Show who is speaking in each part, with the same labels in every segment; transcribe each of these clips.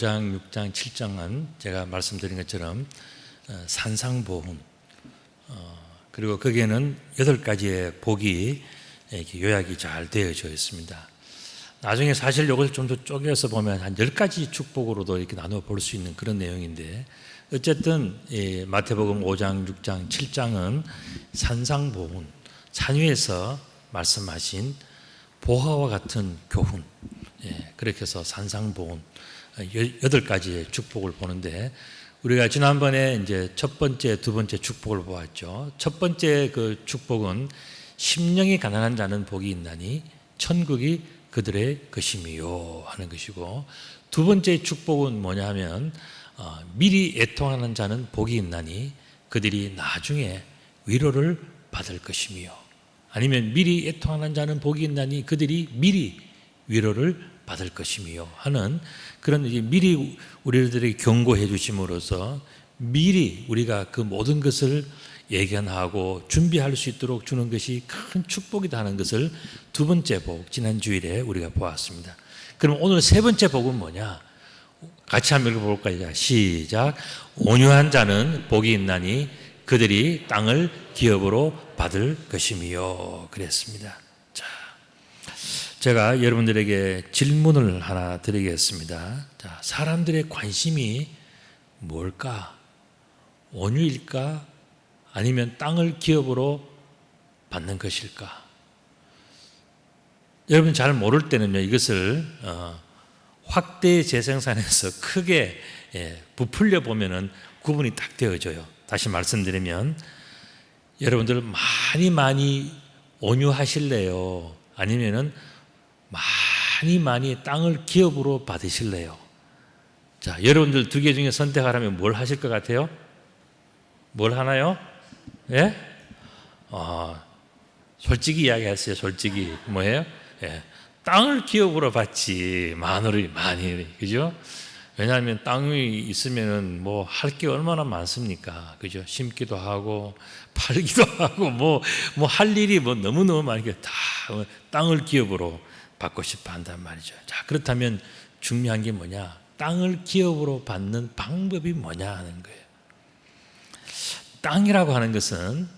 Speaker 1: 5장, 6장, 7장은 제가 말씀드린 것처럼 산상보훈, 그리고 거기에는 8가지의 복이 이렇게 요약이 잘 되어져 있습니다. 나중에 사실 이걸 좀 더 쪼개서 보면 한 10가지 축복으로도 이렇게 나눠 볼 수 있는 그런 내용인데, 어쨌든 마태복음 5장, 6장, 7장은 산상보훈, 산 위에서 말씀하신 보화와 같은 교훈, 그렇게 해서 산상보훈 8가지의 축복을 보는데, 우리가 지난번에 이제 첫 번째, 두 번째 축복을 보았죠. 첫 번째 그 축복은 심령이 가난한 자는 복이 있나니 천국이 그들의 것임이요 하는 것이고, 두 번째 축복은 뭐냐 하면 미리 애통하는 자는 복이 있나니 그들이 나중에 위로를 받을 것이며, 아니면 미리 애통하는 자는 복이 있나니 그들이 미리 위로를 받을 것이며 하는 그런 미리 우리들에게 경고해 주심으로써 미리 우리가 그 모든 것을 예견하고 준비할 수 있도록 주는 것이 큰 축복이다 하는 것을 두 번째 복, 지난 주일에 우리가 보았습니다. 그럼 오늘 세 번째 복은 뭐냐? 같이 한번 읽어볼까요? 시작. 온유한 자는 복이 있나니 그들이 땅을 기업으로 받을 것이며 그랬습니다. 자, 제가 여러분들에게 질문을 하나 드리겠습니다. 자, 사람들의 관심이 뭘까? 온유일까? 아니면 땅을 기업으로 받는 것일까? 여러분 잘 모를 때는요, 이것을 확대 재생산해서 크게 부풀려 보면은 구분이 딱 되어져요. 다시 말씀드리면, 여러분들 많이 온유하실래요? 아니면은 많이 땅을 기업으로 받으실래요? 자, 여러분들 두 개 중에 선택하라면 뭘 하실 것 같아요? 뭘 하나요? 예? 솔직히 이야기하세요. 솔직히 뭐예요? 예. 땅을 기업으로 받지 많이, 그죠? 왜냐하면 땅이 있으면은 뭐 할 게 얼마나 많습니까? 그죠? 심기도 하고 팔기도 하고 뭐 할 일이 뭐 너무너무 많으니까 다 땅을 기업으로 받고 싶어 한단 말이죠. 자, 그렇다면 중요한 게 뭐냐? 땅을 기업으로 받는 방법이 뭐냐 하는 거예요. 땅이라고 하는 것은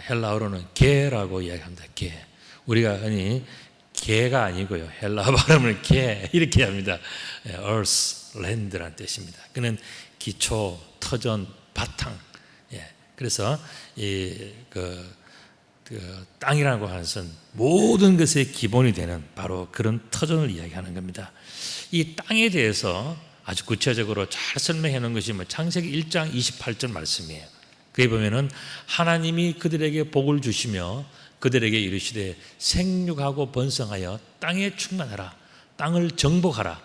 Speaker 1: 헬라어로는 개라고 이야기합니다. 개. 우리가 흔히 개가 아니고요, 헬라어 발음을 개 이렇게 합니다. earth, land라는 뜻입니다. 그는 기초, 터전, 바탕. 그래서 땅이라고 하는 것은 모든 것의 기본이 되는 바로 그런 터전을 이야기하는 겁니다. 이 땅에 대해서 아주 구체적으로 잘 설명해 놓은 것이 창세기 1장 28절 말씀이에요. 거기 보면은 하나님이 그들에게 복을 주시며 그들에게 이르시되 생육하고 번성하여 땅에 충만하라, 땅을 정복하라,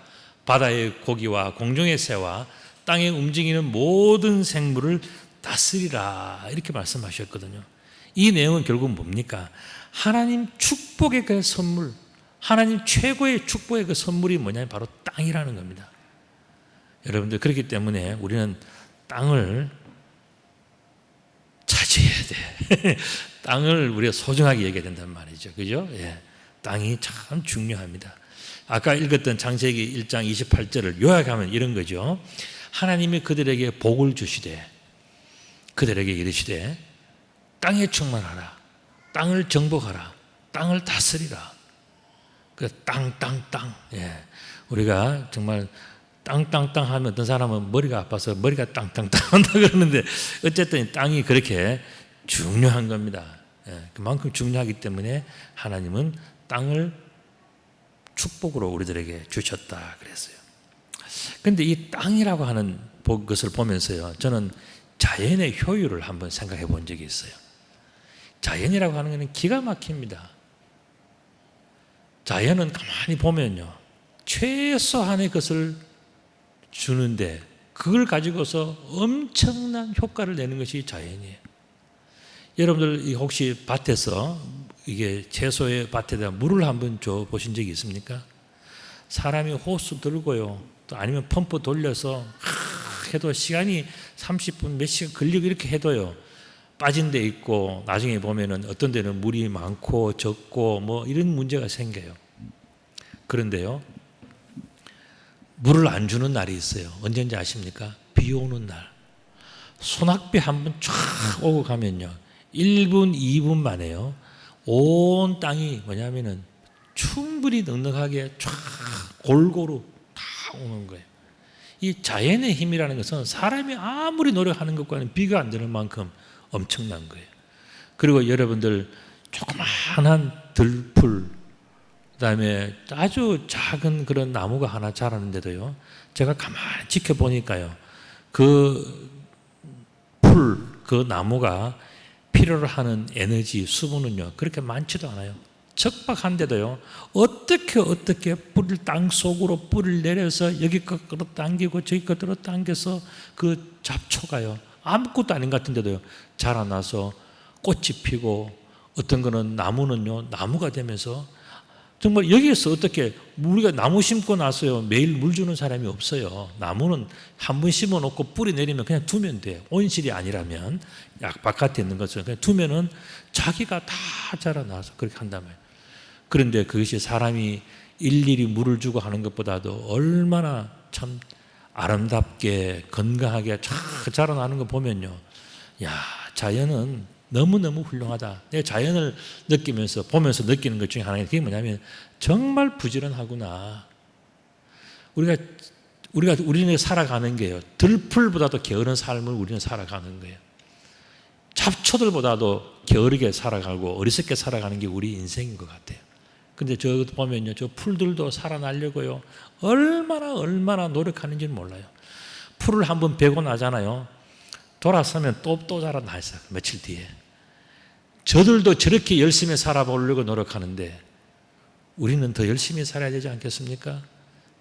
Speaker 1: 바다의 고기와 공중의 새와 땅에 움직이는 모든 생물을 다스리라, 이렇게 말씀하셨거든요. 이 내용은 결국 뭡니까? 하나님 축복의 그 선물, 하나님 최고의 축복의 그 선물이 뭐냐면 바로 땅이라는 겁니다. 여러분들, 그렇기 때문에 우리는 땅을 차지해야 돼. 땅을 우리가 소중하게 여겨야 된단 말이죠. 그죠? 예. 땅이 참 중요합니다. 아까 읽었던 창세기 1장 28절을 요약하면 이런 거죠. 하나님이 그들에게 복을 주시되 그들에게 이르시되 땅에 충만하라, 땅을 정복하라, 땅을 다스리라. 그 땅. 예. 우리가 정말 땅 하면 어떤 사람은 머리가 아파서 머리가 땅땅땅 한다 그러는데, 어쨌든 땅이 그렇게 중요한 겁니다. 그만큼 중요하기 때문에 하나님은 땅을 축복으로 우리들에게 주셨다 그랬어요. 그런데 이 땅이라고 하는 것을 보면서요, 저는 자연의 효율을 한번 생각해 본 적이 있어요. 자연이라고 하는 것은 기가 막힙니다. 자연은 가만히 보면요, 최소한의 것을 주는데 그걸 가지고서 엄청난 효과를 내는 것이 자연이에요. 여러분들 혹시 밭에서 이게 채소의 밭에다 물을 한번 줘 보신 적이 있습니까? 사람이 호스 들고요, 또 아니면 펌프 돌려서 해도 시간이 30분 몇 시간 걸리고 이렇게 해도요, 빠진 데 있고 나중에 보면은 어떤 데는 물이 많고 적고 뭐 이런 문제가 생겨요. 그런데요, 물을 안 주는 날이 있어요. 언제인지 아십니까? 비 오는 날. 소낙비 한번 쫙 오고 가면요, 1분, 2분 만에요, 온 땅이 뭐냐면은 충분히 넉넉하게 쫙 골고루 다 오는 거예요. 이 자연의 힘이라는 것은 사람이 아무리 노력하는 것과는 비가 안 되는 만큼 엄청난 거예요. 그리고 여러분들 조그마한 들풀, 그다음에 아주 작은 그런 나무가 하나 자라는데도요, 제가 가만히 지켜보니까요, 그 나무가 필요로 하는 에너지, 수분은요, 그렇게 많지도 않아요. 척박한데도요, 어떻게 뿌리를 땅 속으로 뿌리를 내려서 여기 것 끌어당기고 저기 것 끌어당겨서 그 잡초가요, 아무것도 아닌 것 같은데도요, 자라나서 꽃이 피고, 어떤 거는 나무는요, 나무가 되면서 정말 여기에서 어떻게, 우리가 나무 심고 나서요, 매일 물 주는 사람이 없어요. 나무는 한 번 심어 놓고 뿌리 내리면 그냥 두면 돼요. 온실이 아니라면, 약 바깥에 있는 것처럼 그냥 두면은 자기가 다 자라나서 그렇게 한단 말이에요. 그런데 그것이 사람이 일일이 물을 주고 하는 것보다도 얼마나 참 아름답게 건강하게 쫙 자라나는 거 보면요, 야, 자연은 너무너무 훌륭하다. 내가 자연을 느끼면서, 보면서 느끼는 것 중에 하나가 그게 뭐냐면 정말 부지런하구나. 우리는 살아가는 게요, 들풀보다도 게으른 삶을 우리는 살아가는 거예요. 잡초들보다도 게으르게 살아가고 어리석게 살아가는 게 우리 인생인 것 같아요. 근데 저 보면요, 저 풀들도 살아나려고요, 얼마나 노력하는지는 몰라요. 풀을 한번 베고 나잖아요. 돌아서면 또 자라나 있어요. 며칠 뒤에. 저들도 저렇게 열심히 살아보려고 노력하는데 우리는 더 열심히 살아야 되지 않겠습니까?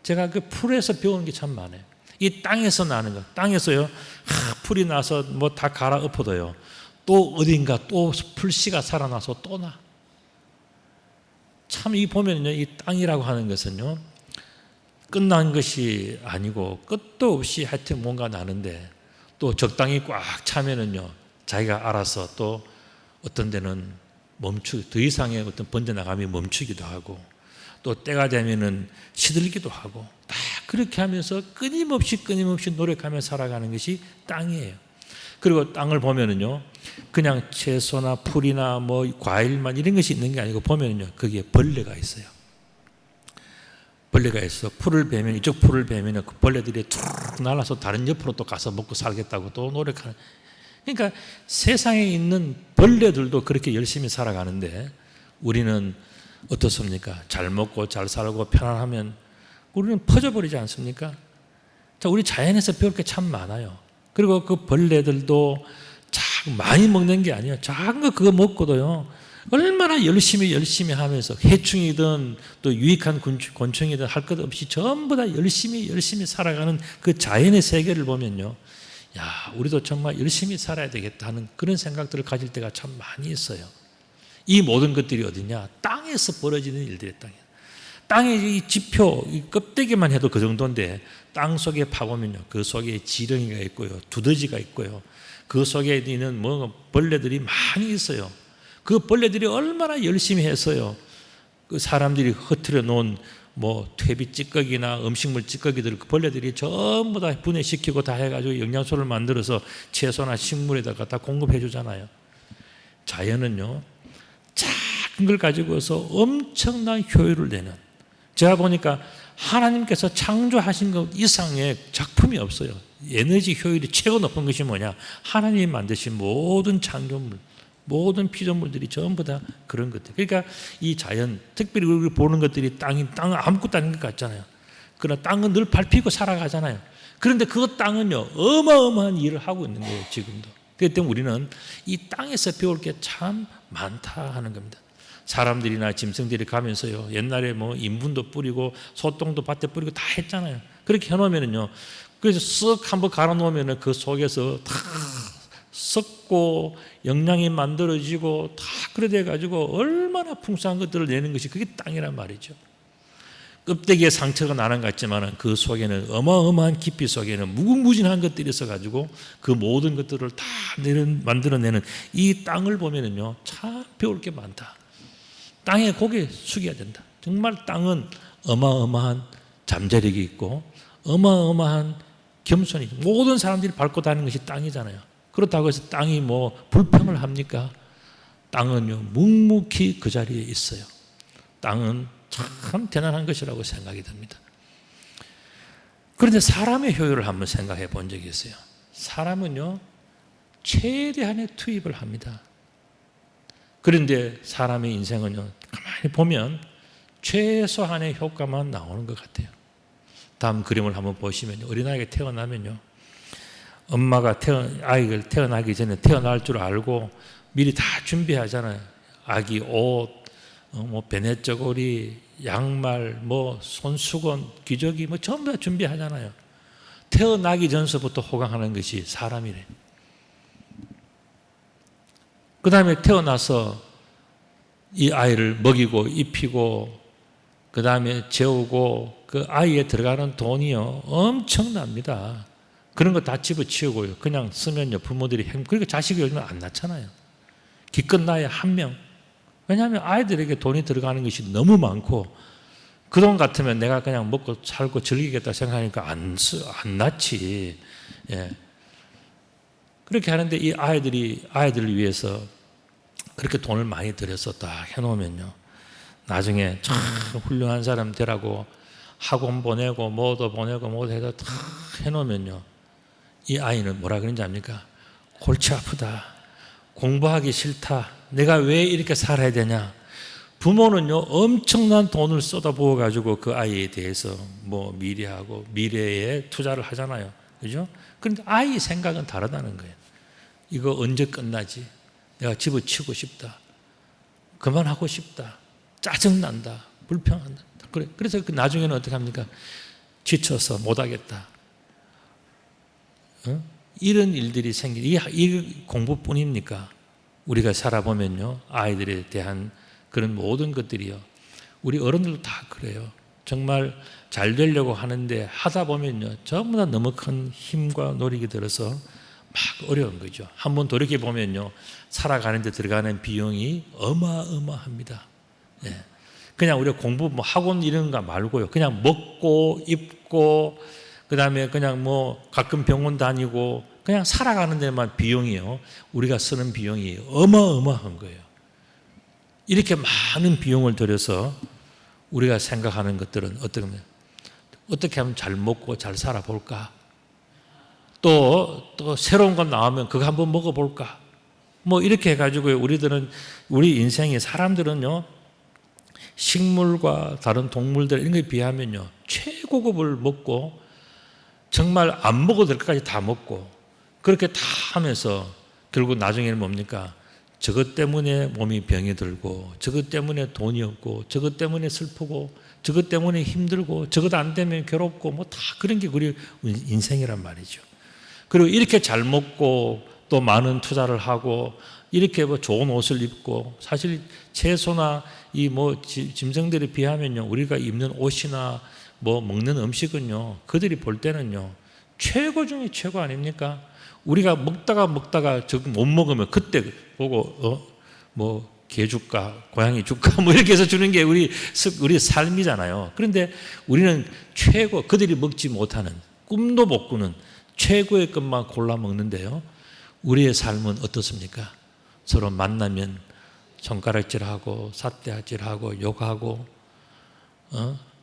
Speaker 1: 제가 그 풀에서 배우는 게 참 많아요. 이 땅에서 나는 거, 땅에서요, 풀이 나서 뭐 다 갈아엎어도요, 또 어딘가 또 풀씨가 살아나서 또 나. 참 이 보면요, 이 땅이라고 하는 것은요, 끝난 것이 아니고 끝도 없이 하여튼 뭔가 나는데, 또 적당히 꽉 차면은요, 자기가 알아서 또 어떤 데는 더 이상의 어떤 번져나감이 멈추기도 하고, 또 때가 되면은 시들기도 하고, 다 그렇게 하면서 끊임없이 노력하며 살아가는 것이 땅이에요. 그리고 땅을 보면은요, 그냥 채소나 풀이나 뭐 과일만 이런 것이 있는 게 아니고 보면은요, 거기에 벌레가 있어요. 벌레가 있어. 풀을 베면, 이쪽 풀을 베면 그 벌레들이 툭 날아서 다른 옆으로 또 가서 먹고 살겠다고 또 노력하는. 그러니까 세상에 있는 벌레들도 그렇게 열심히 살아가는데 우리는 어떻습니까? 잘 먹고 잘 살고 편안하면 우리는 퍼져버리지 않습니까? 자, 우리 자연에서 배울 게 참 많아요. 그리고 그 벌레들도 많이 먹는 게 아니에요. 작은 거 그거 먹고도요, 얼마나 열심히 하면서 해충이든 또 유익한 곤충이든 할 것 없이 전부 다 열심히 살아가는 그 자연의 세계를 보면요, 야, 우리도 정말 열심히 살아야 되겠다 하는 그런 생각들을 가질 때가 참 많이 있어요. 이 모든 것들이 어디냐? 땅에서 벌어지는 일들이에요. 땅의 이 지표, 이 껍데기만 해도 그 정도인데 땅 속에 파보면요, 그 속에 지렁이가 있고요, 두더지가 있고요, 그 속에 있는 뭐 벌레들이 많이 있어요. 그 벌레들이 얼마나 열심히 해서요, 그 사람들이 흐트려 놓은 뭐 퇴비 찌꺼기나 음식물 찌꺼기들, 그 벌레들이 전부 다 분해시키고 다 해가지고 영양소를 만들어서 채소나 식물에다가 다 공급해 주잖아요. 자연은요, 작은 걸 가지고서 엄청난 효율을 내는, 제가 보니까 하나님께서 창조하신 것 이상의 작품이 없어요. 에너지 효율이 최고 높은 것이 뭐냐? 하나님이 만드신 모든 창조물, 모든 피조물들이 전부 다 그런 것들. 그러니까 이 자연, 특별히 우리 보는 것들이 땅은 아무것도 아닌 것 같잖아요. 그러나 땅은 늘 밟히고 살아가잖아요. 그런데 그 땅은요, 어마어마한 일을 하고 있는 거예요, 지금도. 그렇기 때문에 우리는 이 땅에서 배울 게 참 많다 하는 겁니다. 사람들이나 짐승들이 가면서요, 옛날에 뭐 인분도 뿌리고 소똥도 밭에 뿌리고 다 했잖아요. 그렇게 해놓으면요, 그래서 쓱 한번 갈아 놓으면은 그 속에서 다 썩고 영양이 만들어지고 다 그래 돼 가지고 얼마나 풍성한 것들을 내는 것이 그게 땅이란 말이죠. 껍데기에 상처가 나는 것 같지만 그 속에는 어마어마한 깊이 속에는 무궁무진한 것들이 있어 가지고 그 모든 것들을 다 만들어내는 이 땅을 보면은요, 참 배울 게 많다. 땅에 고개 숙여야 된다. 정말 땅은 어마어마한 잠재력이 있고 어마어마한 겸손이, 모든 사람들이 밟고 다니는 것이 땅이잖아요. 그렇다고 해서 땅이 뭐 불평을 합니까? 땅은요 묵묵히 그 자리에 있어요. 땅은 참 대단한 것이라고 생각이 듭니다. 그런데 사람의 효율을 한번 생각해 본 적이 있어요. 사람은요 최대한의 투입을 합니다. 그런데 사람의 인생은요 가만히 보면 최소한의 효과만 나오는 것 같아요. 다음 그림을 한번 보시면, 어린아이가 태어나면요 엄마가 아이가 태어나기 전에 태어날 줄 알고 미리 다 준비하잖아요. 아기 옷, 뭐 배냇저고리, 양말, 뭐 손수건, 기저귀 뭐 전부 다 준비하잖아요. 태어나기 전서부터 호강하는 것이 사람이래. 그 다음에 태어나서 이 아이를 먹이고 입히고 그 다음에 재우고 그 아이에 들어가는 돈이요 엄청납니다. 그런 거 다 집어치우고요 그냥 쓰면요 부모들이 그러니까 자식이 요즘은 안 낳잖아요. 기껏 낳아야 한 명. 왜냐하면 아이들에게 돈이 들어가는 것이 너무 많고, 그 돈 같으면 내가 그냥 먹고 살고 즐기겠다 생각하니까 안 낳지. 예. 그렇게 하는데 이 아이들을 위해서 그렇게 돈을 많이 들여서 딱 해놓으면요 나중에 참 훌륭한 사람 되라고 학원 보내고 뭐도 보내고 뭐도 해서 다 해놓으면요 이 아이는 뭐라 그런지 압니까? 골치 아프다, 공부하기 싫다, 내가 왜 이렇게 살아야 되냐. 부모는요 엄청난 돈을 쏟아부어 가지고 그 아이에 대해서 뭐 미래에 투자를 하잖아요. 그죠? 그런데 아이 생각은 다르다는 거예요. 이거 언제 끝나지? 내가 집어치우고 싶다, 그만하고 싶다, 짜증난다, 불평한다. 그래서 나중에는 어떻게 합니까? 지쳐서 못하겠다. 이런 일들이 이 공부뿐입니까? 우리가 살아보면요 아이들에 대한 그런 모든 것들이요 우리 어른들도 다 그래요. 정말 잘 되려고 하는데 하다 보면요 전부 다 너무 큰 힘과 노력이 들어서 막 어려운 거죠. 한번 돌이켜 보면요 살아가는 데 들어가는 비용이 어마어마합니다. 예. 그냥 우리가 공부 뭐 학원 이런 거 말고요 그냥 먹고 입고 그 다음에 그냥 뭐 가끔 병원 다니고 그냥 살아가는 데만 비용이요 우리가 쓰는 비용이 어마어마한 거예요. 이렇게 많은 비용을 들여서 우리가 생각하는 것들은 어떻게 하면 잘 먹고 잘 살아볼까, 또 새로운 것 나오면 그거 한번 먹어볼까, 뭐 이렇게 해가지고 우리 인생이, 사람들은요 식물과 다른 동물들 이런 거에 비하면요 최고급을 먹고 정말 안 먹어도 될 것까지 다 먹고 그렇게 다 하면서 결국 나중에는 뭡니까? 저것 때문에 몸이 병이 들고 저것 때문에 돈이 없고 저것 때문에 슬프고 저것 때문에 힘들고 저것 안 되면 괴롭고 뭐 다 그런 게 우리 인생이란 말이죠. 그리고 이렇게 잘 먹고 또 많은 투자를 하고 이렇게 뭐 좋은 옷을 입고, 사실 채소나 이 뭐 짐승들에 비하면요 우리가 입는 옷이나 뭐 먹는 음식은요 그들이 볼 때는요 최고 중에 최고 아닙니까? 우리가 먹다가 저거 못 먹으면 그때 보고 뭐 개 줄까 고양이 줄까 뭐 이렇게 해서 주는 게 우리 삶이잖아요. 그런데 우리는 그들이 먹지 못하는, 꿈도 못 꾸는 최고의 것만 골라 먹는데요 우리의 삶은 어떻습니까? 서로 만나면 손가락질하고 삿대질하고 욕하고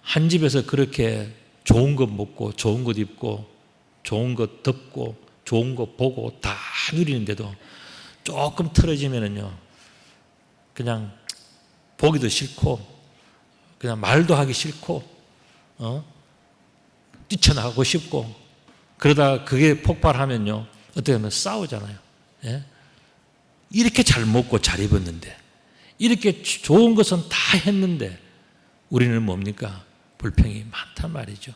Speaker 1: 한 집에서 그렇게 좋은 것 먹고 좋은 것 입고 좋은 것 듣고 좋은 것 보고 다 누리는데도 조금 틀어지면은요 그냥 보기도 싫고 그냥 말도 하기 싫고 뛰쳐나가고 싶고, 그러다 그게 폭발하면요 어떻게 하면 싸우잖아요. 예? 이렇게 잘 먹고 잘 입었는데, 이렇게 좋은 것은 다 했는데 우리는 뭡니까? 불평이 많단 말이죠.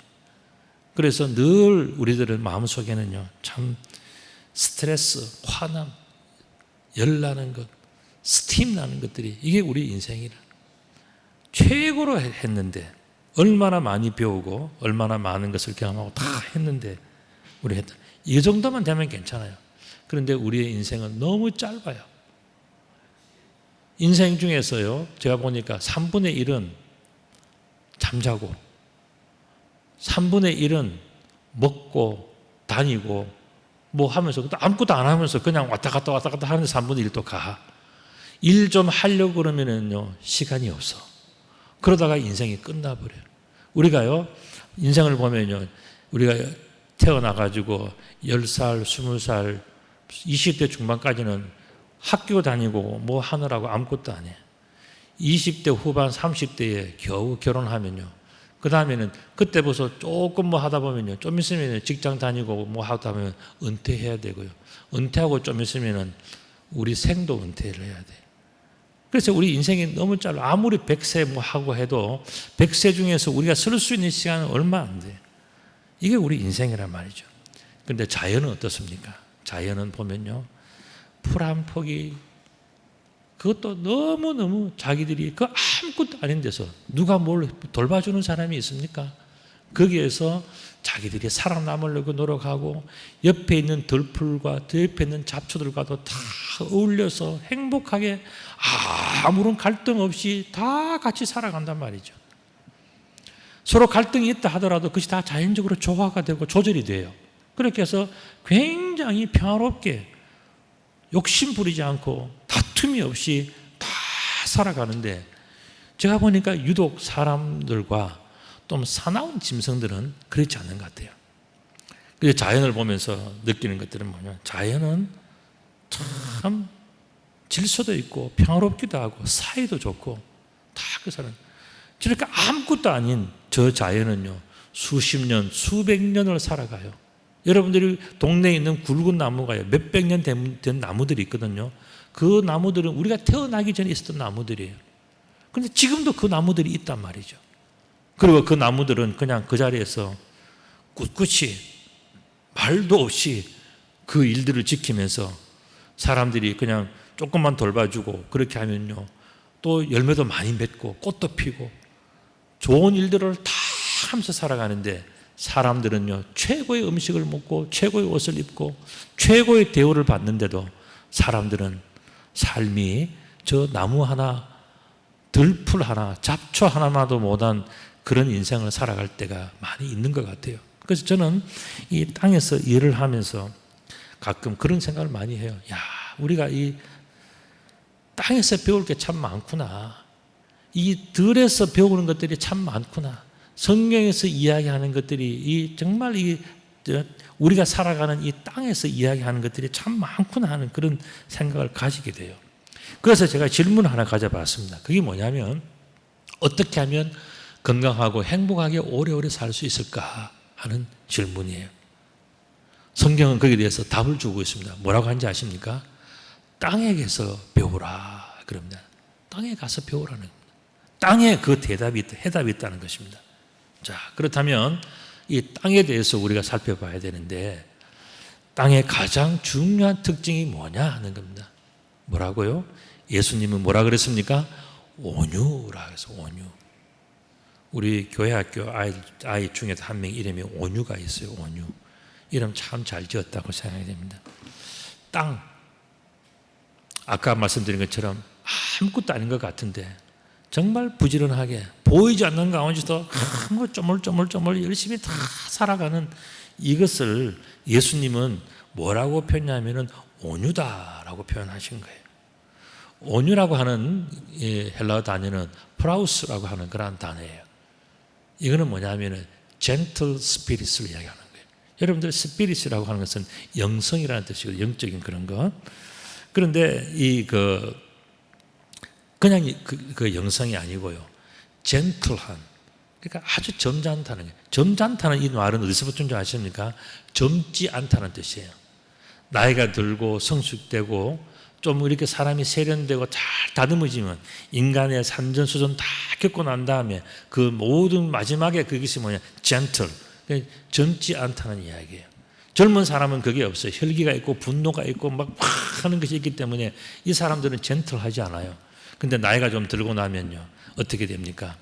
Speaker 1: 그래서 늘 우리들의 마음속에는요 참 스트레스, 화남, 열나는 것, 스팀 나는 것들이, 이게 우리 인생이라. 최고로 했는데 얼마나 많이 배우고 얼마나 많은 것을 경험하고 다 했는데 우리 했다. 이 정도만 되면 괜찮아요. 그런데 우리의 인생은 너무 짧아요. 인생 중에서요 제가 보니까 3분의 1은 잠자고 3분의 1은 먹고 다니고 뭐 하면서 아무것도 안 하면서 그냥 왔다 갔다 하는데 3분의 1도 가. 일 좀 하려고 그러면은요, 시간이 없어. 그러다가 인생이 끝나버려요. 우리가요, 인생을 보면요, 우리가 태어나가지고 10살, 20살, 20대 중반까지는 학교 다니고 뭐 하느라고 아무것도 안 해. 20대 후반, 30대에 겨우 결혼하면요. 그 다음에는 그때부터 조금 뭐 하다 보면요. 좀 있으면 직장 다니고 뭐 하다 보면 은퇴해야 되고요. 은퇴하고 좀 있으면 우리 생도 은퇴를 해야 돼. 그래서 우리 인생이 너무 짧아. 아무리 100세 뭐 하고 해도 100세 중에서 우리가 쓸 수 있는 시간은 얼마 안 돼. 이게 우리 인생이란 말이죠. 그런데 자연은 어떻습니까? 자연은 보면요. 풀 한 폭이 그것도 너무너무 자기들이 그 아무것도 아닌 데서 누가 뭘 돌봐주는 사람이 있습니까? 거기에서 자기들이 살아남으려고 노력하고 옆에 있는 들풀과 옆에 있는 잡초들과도 다 어울려서 행복하게 아무런 갈등 없이 다 같이 살아간단 말이죠. 서로 갈등이 있다 하더라도 그것이 다 자연적으로 조화가 되고 조절이 돼요. 그렇게 해서 굉장히 평화롭게 욕심 부리지 않고 다툼이 없이 다 살아가는데 제가 보니까 유독 사람들과 또 사나운 짐승들은 그렇지 않는 것 같아요. 그래서 자연을 보면서 느끼는 것들은 뭐냐면 자연은 참 질서도 있고 평화롭기도 하고 사이도 좋고 다 그 사람. 그러니까 아무것도 아닌 저 자연은요 수십 년, 수백 년을 살아가요. 여러분들이 동네에 있는 굵은 나무가요 몇백 년 된 나무들이 있거든요. 그 나무들은 우리가 태어나기 전에 있었던 나무들이에요. 그런데 지금도 그 나무들이 있단 말이죠. 그리고 그 나무들은 그냥 그 자리에서 꿋꿋이 말도 없이 그 일들을 지키면서 사람들이 그냥 조금만 돌봐주고 그렇게 하면요 또 열매도 많이 맺고 꽃도 피고 좋은 일들을 다 하면서 살아가는데 사람들은요 최고의 음식을 먹고 최고의 옷을 입고 최고의 대우를 받는데도 사람들은 삶이 저 나무 하나 들풀 하나 잡초 하나마도 못한 그런 인생을 살아갈 때가 많이 있는 것 같아요. 그래서 저는 이 땅에서 일을 하면서 가끔 그런 생각을 많이 해요. 야, 우리가 이 땅에서 배울 게 참 많구나. 이 들에서 배우는 것들이 참 많구나. 성경에서 이야기하는 것들이 정말 우리가 살아가는 이 땅에서 이야기하는 것들이 참 많구나 하는 그런 생각을 가지게 돼요. 그래서 제가 질문을 하나 가져봤습니다. 그게 뭐냐면 어떻게 하면 건강하고 행복하게 오래오래 살 수 있을까 하는 질문이에요. 성경은 거기에 대해서 답을 주고 있습니다. 뭐라고 하는지 아십니까? 땅에게서 배우라 그럽니다. 땅에 가서 배우라는 겁니다. 땅에 그 해답이 있다는 것입니다. 자, 그렇다면 이 땅에 대해서 우리가 살펴봐야 되는데 땅의 가장 중요한 특징이 뭐냐 하는 겁니다. 뭐라고요? 예수님은 뭐라 그랬습니까? 온유라 해서 온유. 우리 교회 학교 아이 중에서 한 명 이름이 온유가 있어요. 온유. 이름 참 잘 지었다고 생각이 됩니다. 땅. 아까 말씀드린 것처럼 아무것도 아닌 것 같은데 정말 부지런하게 보이지 않는 가운데서 쪼물쪼물 열심히 다 살아가는 이것을 예수님은 뭐라고 표현하냐면 온유다라고 표현하신 거예요. 온유라고 하는 헬라어 단어는 프라우스라고 하는 그런 단어예요. 이거는 뭐냐면 gentle spirit을 이야기하는 거예요. 여러분들 spirit이라고 하는 것은 영성이라는 뜻이고 영적인 그런 것. 그런데 그냥 그 영성이 아니고요. 젠틀한. 그러니까 아주 점잖다는 거예요. 점잖다는 이 말은 어디서 붙은 줄 아십니까? 젊지 않다는 뜻이에요. 나이가 들고 성숙되고 좀 이렇게 사람이 세련되고 잘 다듬어지면 인간의 산전수전 다 겪고 난 다음에 그 모든 마지막에 그것이 뭐냐? 젠틀. 젊지 않다는 이야기예요. 젊은 사람은 그게 없어요. 혈기가 있고 분노가 있고 막 하는 것이 있기 때문에 이 사람들은 젠틀하지 않아요. 근데 나이가 좀 들고 나면요 어떻게 됩니까?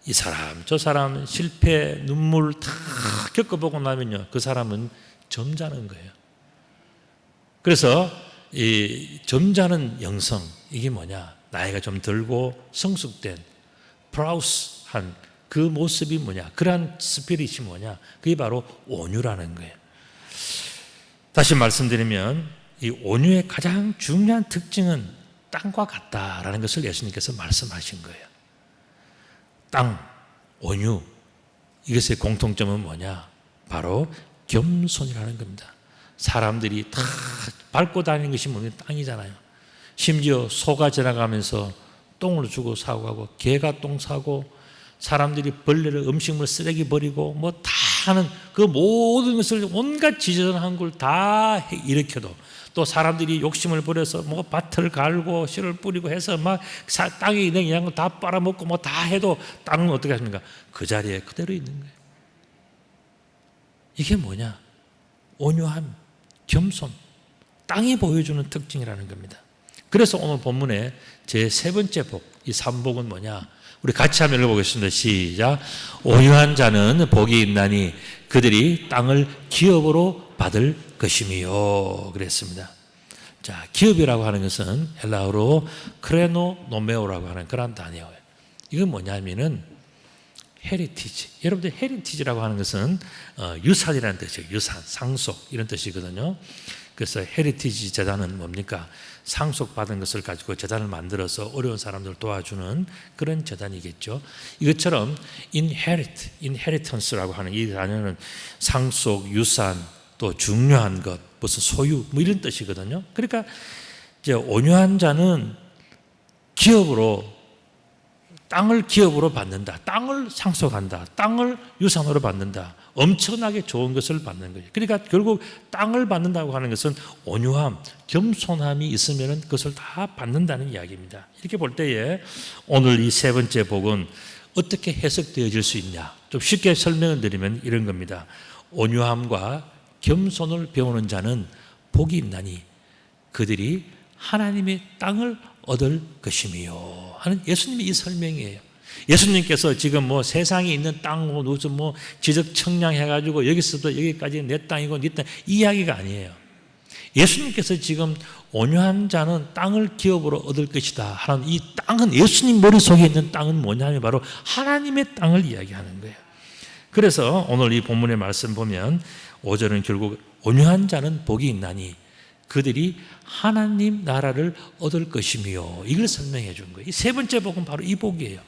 Speaker 1: 이 사람 저 사람 실패 눈물 다 겪어보고 나면요 그 사람은 점잖은 거예요. 그래서 이 점잖은 영성 이게 뭐냐? 나이가 좀 들고 성숙된 프라우스한 그 모습이 뭐냐? 그러한 스피릿이 뭐냐? 그게 바로 온유라는 거예요. 다시 말씀드리면 이 온유의 가장 중요한 특징은 땅과 같다라는 것을 예수님께서 말씀하신 거예요. 땅, 온유, 이것의 공통점은 뭐냐? 바로 겸손이라는 겁니다. 사람들이 다 밟고 다니는 것이 뭐냐면 땅이잖아요. 심지어 소가 지나가면서 똥을 주고 사고 하고, 개가 똥 사고, 사람들이 벌레를 음식물 쓰레기 버리고 뭐 다 하는 그 모든 것을, 온갖 지저분한 걸 다 일으켜도, 또 사람들이 욕심을 부려서 뭐 밭을 갈고 씨를 뿌리고 해서 막 땅에 있는 이런 거 다 빨아먹고 뭐 다 해도 땅은 어떻게 하십니까? 그 자리에 그대로 있는 거예요. 이게 뭐냐? 온유함, 겸손, 땅이 보여주는 특징이라는 겁니다. 그래서 오늘 본문에 제 세 번째 복, 이 삼복은 뭐냐? 우리 같이 한번 읽어보겠습니다. 시작. 온유한 자는 복이 있나니 그들이 땅을 기업으로 받을 것임이요. 그랬습니다. 자, 기업이라고 하는 것은 헬라어로 크레노노메오라고 하는 그런 단어예요. 이건 뭐냐면은 헤리티지. 여러분들 헤리티지라고 하는 것은 유산이라는 뜻이에요. 유산, 상속 이런 뜻이거든요. 그래서 헤리티지 재단은 뭡니까? 상속받은 것을 가지고 재단을 만들어서 어려운 사람들을 도와주는 그런 재단이겠죠. 이것처럼 inheritance라고 하는 이 단어는 상속, 유산, 또 중요한 것, 무슨 소유 뭐 이런 뜻이거든요. 그러니까 이제 온유한 자는 기업으로, 땅을 기업으로 받는다, 땅을 상속한다, 땅을 유산으로 받는다, 엄청나게 좋은 것을 받는 거예요. 그러니까 결국 땅을 받는다고 하는 것은 온유함, 겸손함이 있으면 그것을 다 받는다는 이야기입니다. 이렇게 볼 때에 오늘 이 세 번째 복은 어떻게 해석되어질 수 있냐? 좀 쉽게 설명을 드리면 이런 겁니다. 온유함과 겸손을 배우는 자는 복이 있나니 그들이 하나님의 땅을 얻을 것이며 하는 예수님의 이 설명이에요. 예수님께서 지금 뭐 세상에 있는 땅, 무슨 뭐 지적청량해가지고 여기서부터 여기까지 내 땅이고 네 땅, 이 이야기가 아니에요. 예수님께서 지금 온유한 자는 땅을 기업으로 얻을 것이다 하는 이 땅은, 예수님 머릿속에 있는 땅은 뭐냐면 바로 하나님의 땅을 이야기하는 거예요. 그래서 오늘 이 본문의 말씀 보면 5절은 결국 온유한 자는 복이 있나니 그들이 하나님 나라를 얻을 것이며, 이걸 설명해 준 거예요. 이 세 번째 복은 바로 이 복이에요.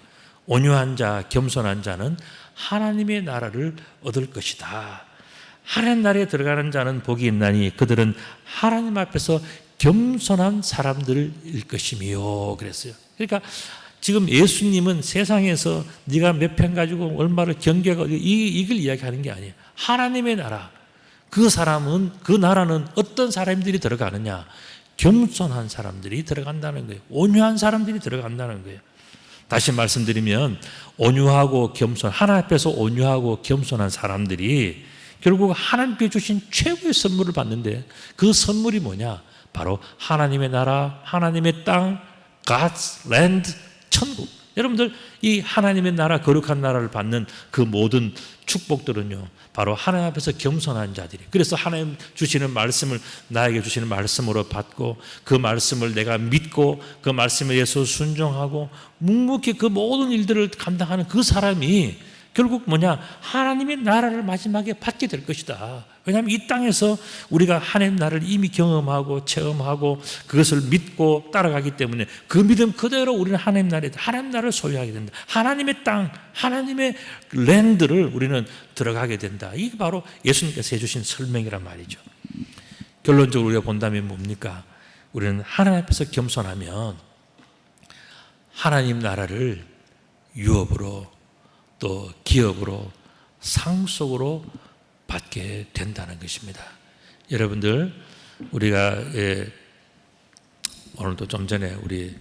Speaker 1: 온유한 자, 겸손한 자는 하나님의 나라를 얻을 것이다. 하나님 나라에 들어가는 자는 복이 있나니 그들은 하나님 앞에서 겸손한 사람들일 것이며 그랬어요. 그러니까 지금 예수님은 세상에서 네가 몇 편 가지고 얼마를 경계가 이걸 이야기하는 게 아니에요. 하나님의 나라, 그 사람은, 그 나라는 어떤 사람들이 들어가느냐? 겸손한 사람들이 들어간다는 거예요. 온유한 사람들이 들어간다는 거예요. 다시 말씀드리면 온유하고 겸손, 하나님 앞에서 온유하고 겸손한 사람들이 결국 하나님께 주신 최고의 선물을 받는데, 그 선물이 뭐냐? 바로 하나님의 나라, 하나님의 땅, God's land, 천국. 여러분들 이 하나님의 나라, 거룩한 나라를 받는 그 모든 축복들은요 바로 하나님 앞에서 겸손한 자들이, 그래서 하나님 주시는 말씀을 나에게 주시는 말씀으로 받고 그 말씀을 내가 믿고 그 말씀에 의해서 순종하고 묵묵히 그 모든 일들을 감당하는 그 사람이 결국 뭐냐? 하나님의 나라를 마지막에 받게 될 것이다. 왜냐하면 이 땅에서 우리가 하나님 나라를 이미 경험하고 체험하고 그것을 믿고 따라가기 때문에 그 믿음 그대로 우리는 하나님 나라를 소유하게 된다. 하나님의 땅, 하나님의 랜드를 우리는 들어가게 된다. 이게 바로 예수님께서 해주신 설명이란 말이죠. 결론적으로 우리가 본다면 뭡니까? 우리는 하나님 앞에서 겸손하면 하나님 나라를 유업으로 또 기업으로 상속으로 받게 된다는 것입니다. 여러분들 우리가 오늘도 좀 전에 우리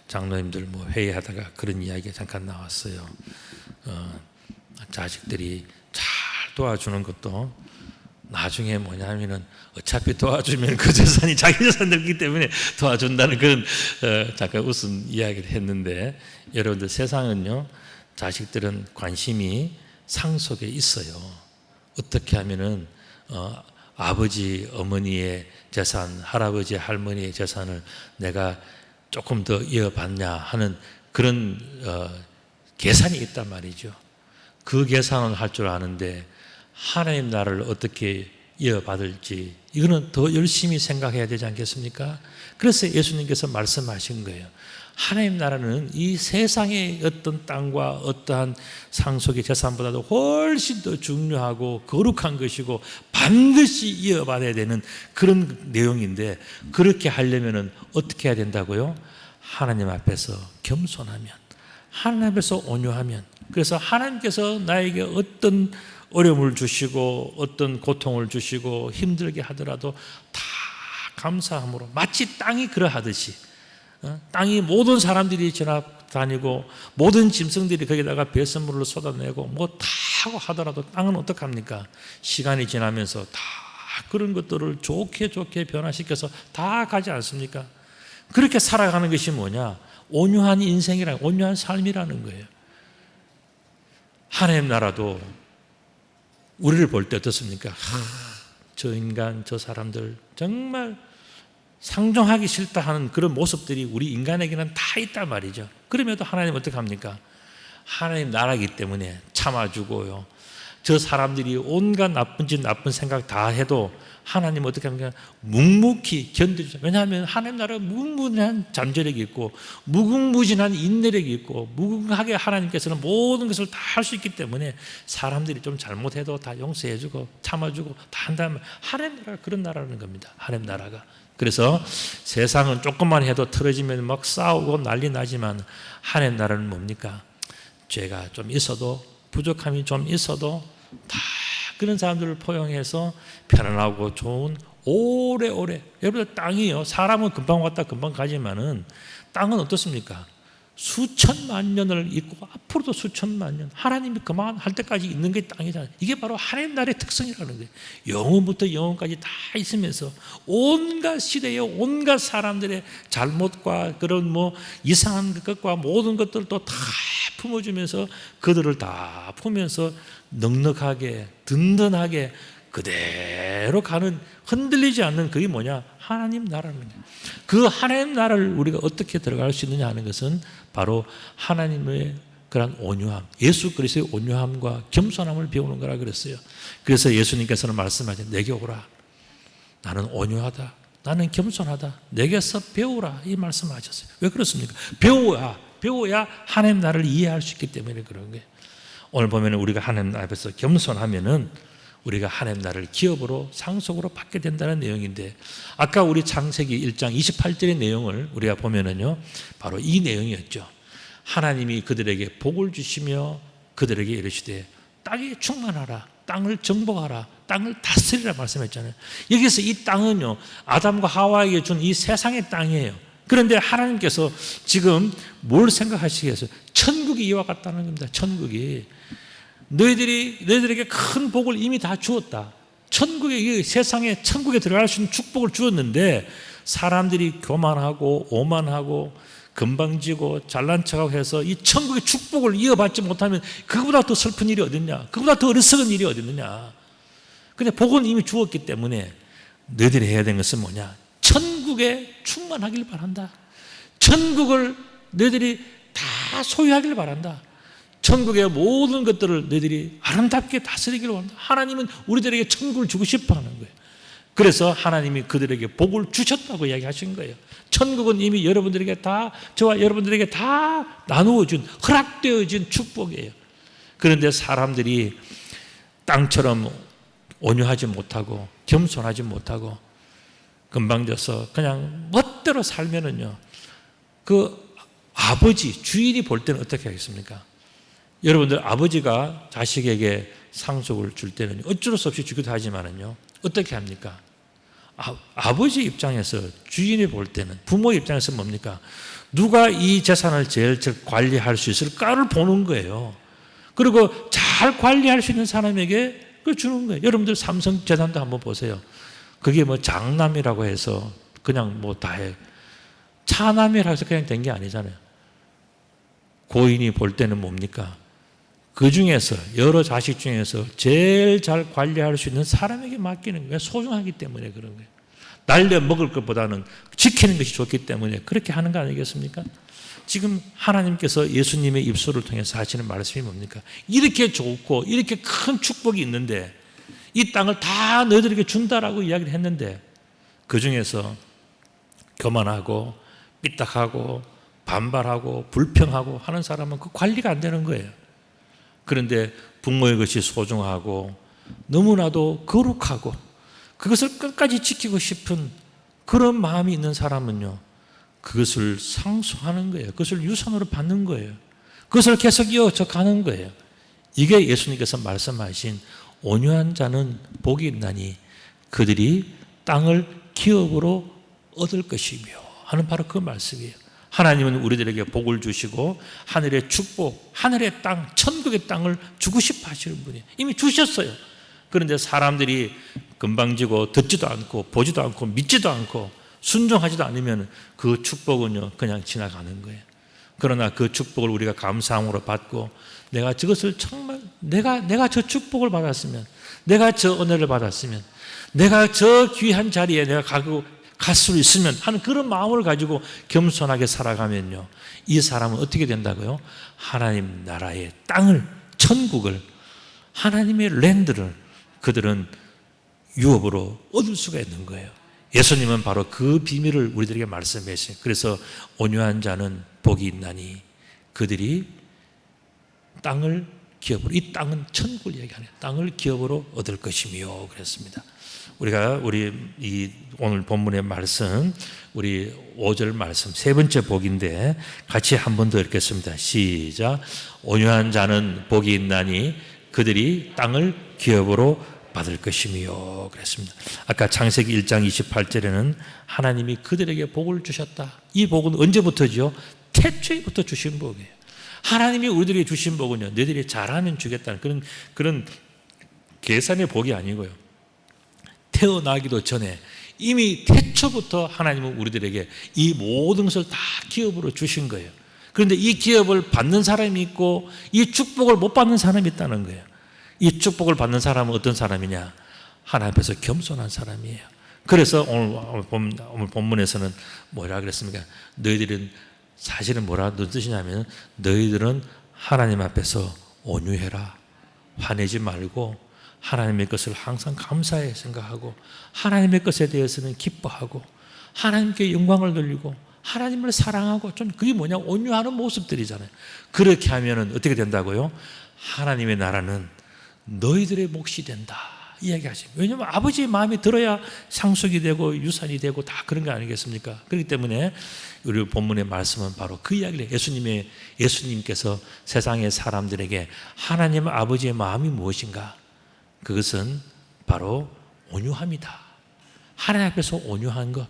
Speaker 1: 장로님들 뭐 회의하다가 그런 이야기가 잠깐 나왔어요. 자식들이 잘 도와주는 것도 나중에 뭐냐면은 어차피 도와주면 그 재산이 자기 재산 되기 때문에 도와준다는 그런 잠깐 웃은 이야기를 했는데, 여러분들 세상은요 자식들은 관심이 상속에 있어요. 어떻게 하면은 아버지, 어머니의 재산, 할아버지, 할머니의 재산을 내가 조금 더 이어받냐 하는 그런 계산이 있단 말이죠. 그 계산을 할 줄 아는데 하나님 나라를 어떻게 이어받을지 이거는 더 열심히 생각해야 되지 않겠습니까? 그래서 예수님께서 말씀하신 거예요. 하나님 나라는 이 세상의 어떤 땅과 어떠한 상속의 재산보다도 훨씬 더 중요하고 거룩한 것이고 반드시 이어받아야 되는 그런 내용인데, 그렇게 하려면 어떻게 해야 된다고요? 하나님 앞에서 겸손하면, 하나님 앞에서 온유하면. 그래서 하나님께서 나에게 어떤 어려움을 주시고 어떤 고통을 주시고 힘들게 하더라도 다 감사함으로, 마치 땅이 그러하듯이, 땅이 모든 사람들이 지나다니고 모든 짐승들이 거기다가 배설물을 쏟아내고 뭐 다 하고 하더라도 땅은 어떡합니까? 시간이 지나면서 다 그런 것들을 좋게 변화시켜서 다 가지 않습니까? 그렇게 살아가는 것이 뭐냐? 온유한 인생이라는, 온유한 삶이라는 거예요. 하나님 나라도 우리를 볼 때 어떻습니까? 저 인간, 저 사람들 정말 상종하기 싫다 하는 그런 모습들이 우리 인간에게는 다 있단 말이죠. 그럼에도 하나님 어떻게 합니까? 하나님 나라이기 때문에 참아주고요. 저 사람들이 온갖 나쁜 짓, 나쁜 생각 다 해도 하나님 어떻게 합니까? 묵묵히 견디죠. 왜냐하면 하나님 나라는 무궁무진한 잠재력이 있고 무궁무진한 인내력이 있고 무궁하게 하나님께서는 모든 것을 다 할 수 있기 때문에 사람들이 좀 잘못해도 다 용서해주고 참아주고 다 한다면 하나님 나라가 그런 나라라는 겁니다. 하나님 나라가. 그래서 세상은 조금만 해도 틀어지면 막 싸우고 난리 나지만 하나님 나라는 뭡니까? 죄가 좀 있어도, 부족함이 좀 있어도 다 그런 사람들을 포용해서 편안하고 좋은 오래오래. 여러분들 땅이요, 사람은 금방 왔다 금방 가지만은 땅은 어떻습니까? 수천만 년을 있고 앞으로도 수천만 년, 하나님이 그만할 때까지 있는 게 땅이잖아요. 이게 바로 하나님 나라의 특성이라는 거예요. 영원부터 영원까지 다 있으면서 온갖 시대의 온갖 사람들의 잘못과 그런 뭐 이상한 것과 모든 것들을 또 다 품어주면서 그들을 다 품으면서 넉넉하게 든든하게 그대로 가는, 흔들리지 않는 그게 뭐냐? 하나님 나라는 거예요. 그 하나님 나라를 우리가 어떻게 들어갈 수 있느냐 하는 것은 바로 하나님의 그런 온유함, 예수 그리스도의 온유함과 겸손함을 배우는 거라 그랬어요. 그래서 예수님께서는 말씀하셨죠. 내게 오라. 나는 온유하다. 나는 겸손하다. 내게서 배우라. 이 말씀하셨어요. 왜 그렇습니까? 배워야 하나님 나라를 이해할 수 있기 때문에 그런 거예요. 오늘 보면 우리가 하나님 앞에서 겸손하면은 우리가 하나님 나라를 기업으로 상속으로 받게 된다는 내용인데, 아까 우리 창세기 1장 28절의 내용을 우리가 보면은요, 바로 이 내용이었죠. 하나님이 그들에게 복을 주시며 그들에게 이르시되 땅에 충만하라, 땅을 정복하라, 땅을 다스리라 말씀했잖아요. 여기서 이 땅은요, 아담과 하와에게 준 이 세상의 땅이에요. 그런데 하나님께서 지금 뭘 생각하시겠어요? 천국이 이와 같다는 겁니다. 천국이 너희들에게 큰 복을 이미 다 주었다. 천국에, 세상에 천국에 들어갈 수 있는 축복을 주었는데 사람들이 교만하고 오만하고 건방지고 잘난 척하고 해서 이 천국의 축복을 이어받지 못하면 그보다 더 슬픈 일이 어딨냐? 그보다 더 어리석은 일이 어딨느냐? 근데 복은 이미 주었기 때문에 너희들이 해야 되는 것은 뭐냐? 천국에 충만하길 바란다. 천국을 너희들이 다 소유하길 바란다. 천국의 모든 것들을 너희들이 아름답게 다스리기를 원한다. 하나님은 우리들에게 천국을 주고 싶어 하는 거예요. 그래서 하나님이 그들에게 복을 주셨다고 이야기하신 거예요. 천국은 이미 여러분들에게 다, 저와 여러분들에게 다 나누어준, 허락되어진 축복이에요. 그런데 사람들이 땅처럼 온유하지 못하고 겸손하지 못하고 건방져서 그냥 멋대로 살면은요, 그 아버지, 주인이 볼 때는 어떻게 하겠습니까? 여러분들 아버지가 자식에게 상속을 줄 때는 어쩔 수 없이 주기도 하지만은요, 어떻게 합니까? 아버지 입장에서, 주인이 볼 때는, 부모 입장에서 뭡니까? 누가 이 재산을 제일 관리할 수 있을까를 보는 거예요. 그리고 잘 관리할 수 있는 사람에게 그걸 주는 거예요. 여러분들 삼성 재산도 한번 보세요. 그게 뭐 장남이라고 해서 그냥 뭐 다 해. 차남이라고 해서 그냥 된 게 아니잖아요. 고인이 볼 때는 뭡니까? 그 중에서, 여러 자식 중에서 제일 잘 관리할 수 있는 사람에게 맡기는 거예요. 소중하기 때문에 그런 거예요. 날려 먹을 것보다는 지키는 것이 좋기 때문에 그렇게 하는 거 아니겠습니까? 지금 하나님께서 예수님의 입술을 통해서 하시는 말씀이 뭡니까? 이렇게 좋고 이렇게 큰 축복이 있는데 이 땅을 다 너희들에게 준다라고 이야기를 했는데 그 중에서 교만하고 삐딱하고 반발하고 불평하고 하는 사람은 그 관리가 안 되는 거예요. 그런데 부모의 것이 소중하고 너무나도 거룩하고 그것을 끝까지 지키고 싶은 그런 마음이 있는 사람은요, 그것을 상속하는 거예요. 그것을 유산으로 받는 거예요. 그것을 계속 이어져 가는 거예요. 이게 예수님께서 말씀하신 온유한 자는 복이 있나니 그들이 땅을 기업으로 얻을 것이며 하는 바로 그 말씀이에요. 하나님은 우리들에게 복을 주시고 하늘의 축복, 하늘의 땅, 천국의 땅을 주고 싶어 하시는 분이에요. 이미 주셨어요. 그런데 사람들이 금방지고 듣지도 않고 보지도 않고 믿지도 않고 순종하지도 않으면 그 축복은요 그냥 지나가는 거예요. 그러나 그 축복을 우리가 감사함으로 받고 내가 저것을 정말 내가 저 축복을 받았으면, 내가 저 은혜를 받았으면, 내가 저 귀한 자리에 내가 갈 수 있으면 하는 그런 마음을 가지고 겸손하게 살아가면요, 이 사람은 어떻게 된다고요? 하나님 나라의 땅을, 천국을, 하나님의 랜드를 그들은 유업으로 얻을 수가 있는 거예요. 예수님은 바로 그 비밀을 우리들에게 말씀해 주세요. 그래서 온유한 자는 복이 있나니 그들이 땅을 기업으로, 이 땅은 천국을 얘기하네요. 땅을 기업으로 얻을 것이며 그랬습니다. 우리가 이 오늘 본문의 말씀, 우리 5절 말씀 세 번째 복인데 같이 한 번 더 읽겠습니다. 시작. 온유한 자는 복이 있나니 그들이 땅을 기업으로 받을 것이며 그랬습니다. 아까 창세기 1장 28절에는 하나님이 그들에게 복을 주셨다. 이 복은 언제부터죠? 태초에부터 주신 복이에요. 하나님이 우리들에게 주신 복은요, 너희들이 잘하면 주겠다는 그런 계산의 복이 아니고요, 태어나기도 전에 이미 태초부터 하나님은 우리들에게 이 모든 것을 다 기업으로 주신 거예요. 그런데 이 기업을 받는 사람이 있고 이 축복을 못 받는 사람이 있다는 거예요. 이 축복을 받는 사람은 어떤 사람이냐? 하나님 앞에서 겸손한 사람이에요. 그래서 오늘 본문에서는 뭐라 그랬습니까? 너희들은 사실은 뭐라 뜻이냐면 너희들은 하나님 앞에서 온유해라. 화내지 말고 하나님의 것을 항상 감사해 생각하고 하나님의 것에 대해서는 기뻐하고 하나님께 영광을 돌리고 하나님을 사랑하고, 좀 그게 뭐냐? 온유하는 모습들이잖아요. 그렇게 하면은 어떻게 된다고요? 하나님의 나라는 너희들의 몫이 된다 이야기하십니다. 왜냐하면 아버지의 마음이 들어야 상속이 되고 유산이 되고 다 그런 거 아니겠습니까? 그렇기 때문에 우리 본문의 말씀은 바로 그 이야기를 해요. 예수님께서 세상의 사람들에게 하나님 아버지의 마음이 무엇인가? 그것은 바로 온유함이다. 하나님 앞에서 온유한 것,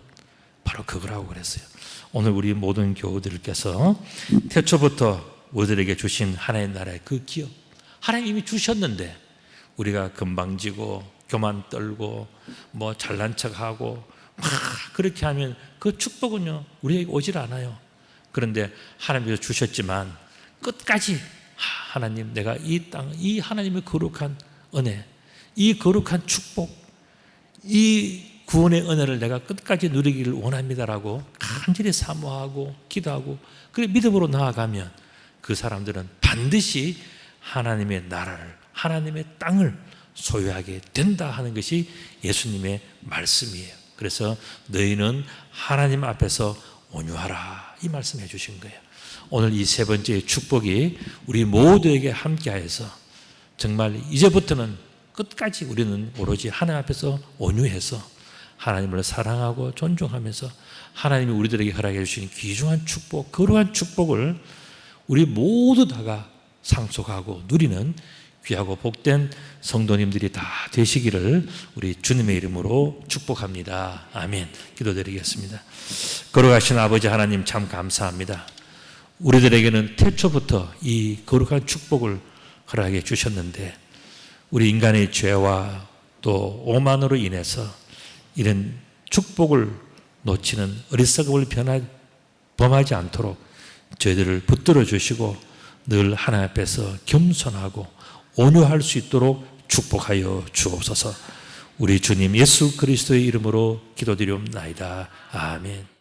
Speaker 1: 바로 그거라고 그랬어요. 오늘 우리 모든 교우들께서 태초부터 우리들에게 주신 하나님 나라의 그 기업, 하나님 이미 주셨는데 우리가 금방지고 교만 떨고 뭐 잘난 척하고 막 그렇게 하면 그 축복은요 우리에게 오질 않아요. 그런데 하나님께서 주셨지만 끝까지 하나님, 내가 이 땅, 이 하나님의 거룩한 은혜, 이 거룩한 축복, 이 구원의 은혜를 내가 끝까지 누리기를 원합니다라고 간절히 사모하고 기도하고 그래 믿음으로 나아가면 그 사람들은 반드시 하나님의 나라를, 하나님의 땅을 소유하게 된다 하는 것이 예수님의 말씀이에요. 그래서 너희는 하나님 앞에서 온유하라, 이 말씀해 주신 거예요. 오늘 이 세 번째 축복이 우리 모두에게 함께하여서 정말 이제부터는 끝까지 우리는 오로지 하나님 앞에서 온유해서 하나님을 사랑하고 존중하면서 하나님이 우리들에게 허락해 주신 귀중한 축복, 거룩한 축복을 우리 모두 다가 상속하고 누리는 귀하고 복된 성도님들이 다 되시기를 우리 주님의 이름으로 축복합니다. 아멘. 기도드리겠습니다. 거룩하신 아버지 하나님, 참 감사합니다. 우리들에게는 태초부터 이 거룩한 축복을 허락해 주셨는데 우리 인간의 죄와 또 오만으로 인해서 이런 축복을 놓치는 어리석음을 범하지 않도록 저희들을 붙들어 주시고 늘 하나님 앞에서 겸손하고 온유할 수 있도록 축복하여 주옵소서. 우리 주님 예수 그리스도의 이름으로 기도드리옵나이다. 아멘.